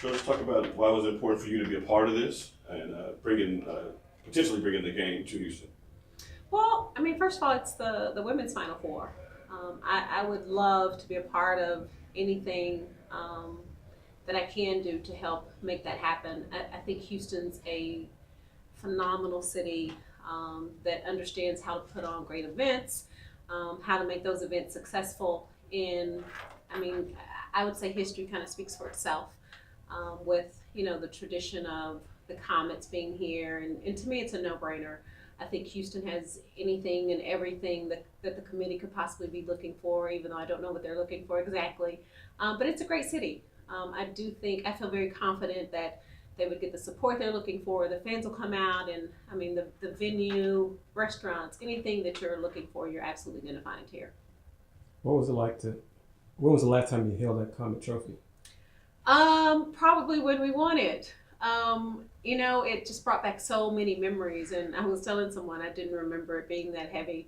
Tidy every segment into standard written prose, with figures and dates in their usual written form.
So let's talk about why it was important for you to be a part of this and potentially bringing the game to Houston. Well, I mean, first of all, it's the women's Final Four. I would love to be a part of anything that I can do to help make that happen. I think Houston's a phenomenal city that understands how to put on great events, how to make those events successful. And I mean, I would say history kind of speaks for itself with the tradition of the Comets being here, and to me, it's a no-brainer. I think Houston has anything and everything that the committee could possibly be looking for, even though I don't know what they're looking for exactly. But it's a great city. I feel very confident that they would get the support they're looking for. The fans will come out, and I mean, the venue, restaurants, anything that you're looking for, you're absolutely going to find here. What was it like when was the last time you held that Comet trophy? Probably when we won it. It just brought back so many memories, and I was telling someone I didn't remember it being that heavy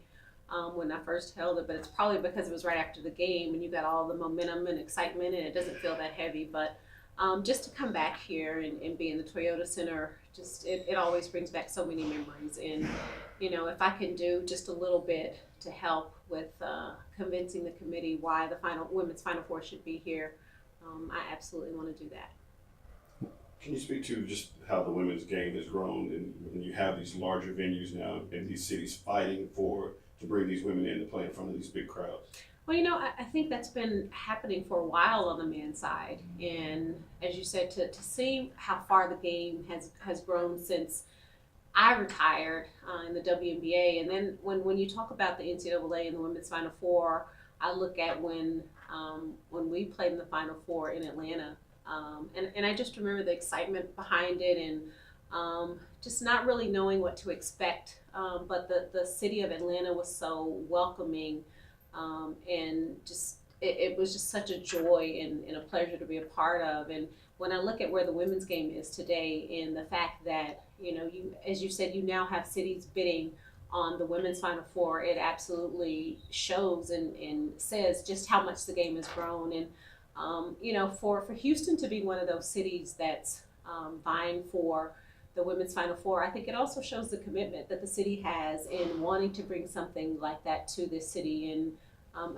when I first held it, but it's probably because it was right after the game and you got all the momentum and excitement and it doesn't feel that heavy. But just to come back here and be in the Toyota Center, it always brings back so many memories. And if I can do just a little bit to help with convincing the committee why the women's Final Four should be here, I absolutely want to do that. Can you speak to just how the women's game has grown, and when you have these larger venues now in these cities fighting to bring these women in to play in front of these big crowds? Well, I think that's been happening for a while on the men's side. And as you said, to see how far the game has grown since I retired in the WNBA. And then when you talk about the NCAA and the Women's Final Four, I look at when we played in the Final Four in Atlanta. And I just remember the excitement behind it and just not really knowing what to expect. But the city of Atlanta was so welcoming. And just it was just such a joy and a pleasure to be a part of. And when I look at where the women's game is today and the fact that, as you said, you now have cities bidding on the women's Final Four, it absolutely shows and says just how much the game has grown. And, for Houston to be one of those cities that's vying for the women's Final Four, I think it also shows the commitment that the city has in wanting to bring something like that to this city. And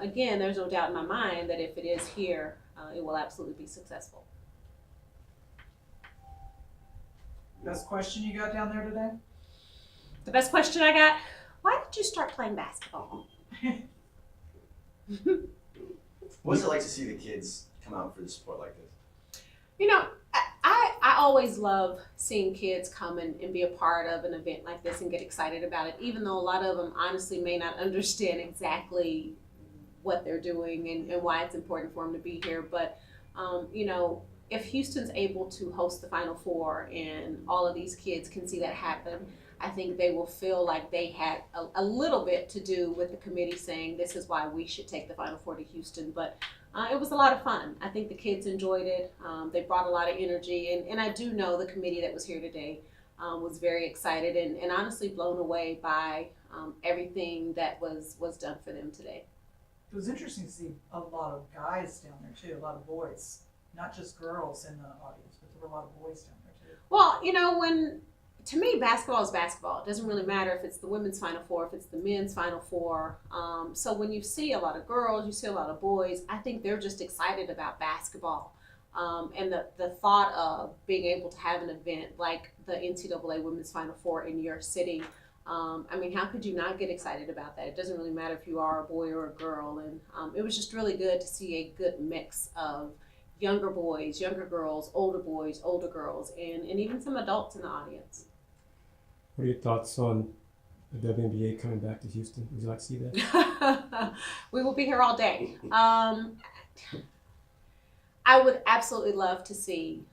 again, there's no doubt in my mind that if it is here, it will absolutely be successful. Best question you got down there today? The best question I got, why did you start playing basketball? What's it like to see the kids come out for the sport like this? I always love seeing kids come and be a part of an event like this and get excited about it, even though a lot of them honestly may not understand exactly what they're doing and why it's important for them to be here. But, if Houston's able to host the Final Four and all of these kids can see that happen, I think they will feel like they had a little bit to do with the committee saying this is why we should take the Final Four to Houston. But it was a lot of fun. I think the kids enjoyed it. They brought a lot of energy. And I do know the committee that was here today was very excited and honestly blown away by everything that was done for them today. It was interesting to see a lot of guys down there too, a lot of boys, not just girls in the audience, but there were a lot of boys down there too. Well, to me, basketball is basketball. It doesn't really matter if it's the women's Final Four, if it's the men's Final Four. So when you see a lot of girls, you see a lot of boys, I think they're just excited about basketball. And the thought of being able to have an event like the NCAA Women's Final Four in your city, how could you not get excited about that? It doesn't really matter if you are a boy or a girl. And it was just really good to see a good mix of younger boys, younger girls, older boys, older girls, and even some adults in the audience. What are your thoughts on the WNBA coming back to Houston? Would you like to see that? We will be here all day. I would absolutely love to see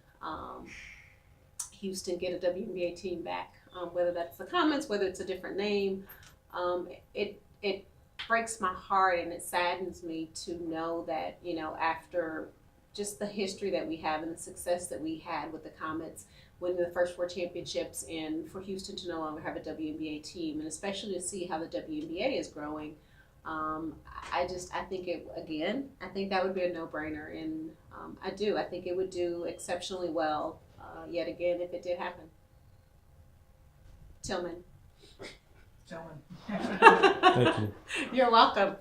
Houston get a WNBA team back, whether that's the Comets, whether it's a different name. It breaks my heart and it saddens me to know that, after just the history that we have and the success that we had with the Comets, winning the first 4 championships, and for Houston to no longer have a WNBA team, and especially to see how the WNBA is growing, I think I think that would be a no-brainer, and I think it would do exceptionally well, yet again, if it did happen. Tillman. Gentlemen. Thank you. You're welcome.